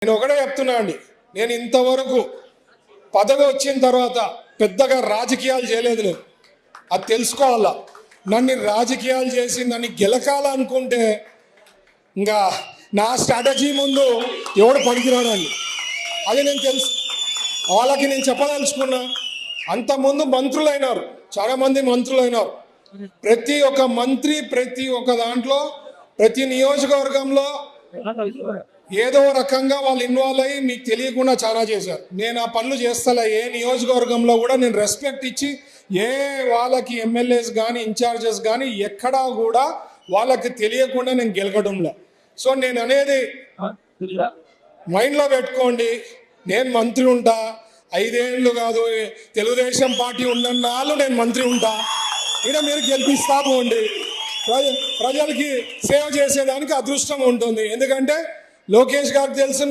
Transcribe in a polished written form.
నేను ఒకటే చెప్తున్నా అండి, నేను ఇంతవరకు పదవి వచ్చిన తర్వాత పెద్దగా రాజకీయాలు చేయలేదు. నేను అది తెలుసుకోవాలా. నన్ను రాజకీయాలు చేసి నన్ను గెలకాలనుకుంటే ఇంకా నా స్ట్రాటజీ ముందు ఎవడు పనికిరాడండి. అది నేను తెలుసు. వాళ్ళకి నేను చెప్పదలుచుకున్నా. అంతకుముందు మంత్రులు అయినారు, చాలామంది మంత్రులు అయినారు. ప్రతి ఒక్క మంత్రి ప్రతి ఒక్క దాంట్లో ప్రతి నియోజకవర్గంలో ఏదో రకంగా వాళ్ళు ఇన్వాల్వ్ అయ్యి మీకు తెలియకుండా చాలా చేశారు. నేను ఆ పనులు చేస్తలే. ఏ నియోజకవర్గంలో కూడా నేను రెస్పెక్ట్ ఇచ్చి ఏ వాళ్ళకి ఎమ్మెల్యేస్ కానీ ఇన్ఛార్జెస్ కానీ ఎక్కడా కూడా వాళ్ళకి తెలియకుండా నేను గెలకడంలే. సో నేను అనేది మైండ్లో పెట్టుకోండి. నేను మంత్రి ఉంటా, 5 ఏళ్ళు కాదు, తెలుగుదేశం పార్టీ ఉన్నన్నాళ్ళు నేను మంత్రి ఉంటా. ఇక్కడ మీరు గెలిపిస్తా పోండి. ప్రజలకి సేవ చేసేదానికి అదృష్టం ఉంటుంది. ఎందుకంటే లోకేష్ గారికి తెలుసు